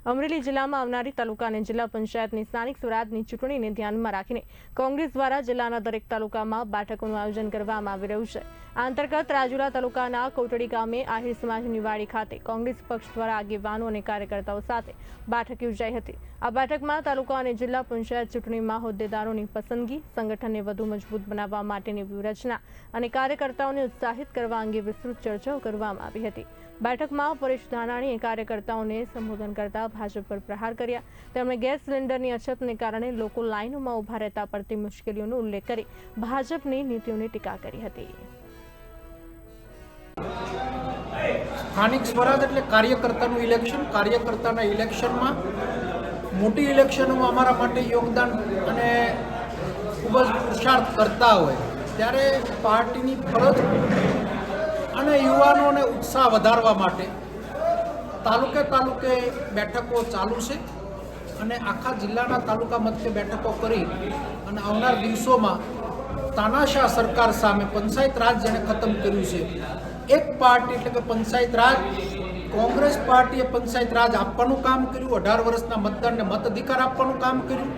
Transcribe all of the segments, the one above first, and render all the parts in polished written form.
અમરેલી જિલ્લામાં આવનારી તાલુકા અને જિલ્લા પંચાયતની સ્થાનિક સ્વરાજની ચૂંટણીને ધ્યાનમાં રાખીને કોંગ્રેસ દ્વારા જિલ્લાના દરેક તાલુકામાં બેઠકોનું આયોજન કરવામાં આવી રહ્યું છે। આ અંતર્ગત રાજુલા તાલુકાના કોટડી ગામે આહિર સમાજની વાડી ખાતે કોંગ્રેસ પક્ષ દ્વારા આગેવાનો અને કાર્યકર્તાઓ સાથે બેઠક યોજાઈ હતી। આ બેઠકમાં તાલુકા અને જિલ્લા પંચાયત ચૂંટણીમાં હોદ્દેદારોની પસંદગી, સંગઠનને વધુ મજબૂત બનાવવા માટેની વ્યૂહરચના અને કાર્યકર્તાઓને ઉત્સાહિત કરવા અંગે વિસ્તૃત ચર્ચાઓ કરવામાં આવી હતી। બેઠકમાં પરેશ ધાનાણીએ કાર્યકર્તાઓને સંબોધન કરતા ભાજપ પર પ્રહાર કર્યા। તેમણે ગેસ સિલિન્ડરની અછતને કારણે લોકો લાઇનોમાં ઉભા રહેતા પડતી મુશ્કેલીઓનો ઉલ્લેખ કરી ભાજપની નીતિઓની ટીકા કરી હતી। સ્થાનિક સ્વરાજ એટલે કાર્યકર્તાનું ઇલેક્શન। કાર્યકર્તાના ઇલેક્શનમાં મોટી ઇલેક્શનોમાં અમારા માટે યોગદાન અને ખૂબ જ પુરુષાર્થ કરતા હોય ત્યારે પાર્ટીની ફરજ અને યુવાનોને ઉત્સાહ વધારવા માટે તાલુકે તાલુકે બેઠકો ચાલુ છે અને આખા જિલ્લાના તાલુકા મથકે બેઠકો કરી અને આવનાર દિવસોમાં તાનાશાહ સરકાર સામે પંચાયત રાજ જેણે ખતમ કર્યું છે એક પાર્ટી એટલે કે પંચાયત રાજ, કોંગ્રેસ પાર્ટીએ પંચાયત રાજ આપવાનું કામ કર્યું, 18 વર્ષના મતદારને મત અધિકાર આપવાનું કામ કર્યું।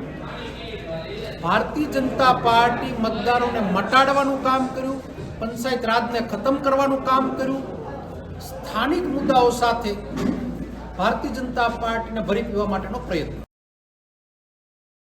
ભારતીય જનતા પાર્ટી મતદારોને મટાડવાનું કામ કર્યું, પંચાયત રાજને ખતમ કરવાનું કામ કર્યું। સ્થાનિક મુદ્દાઓ સાથે ભારતીય જનતા પાર્ટીને ભરી પીવા માટેનો પ્રયત્ન।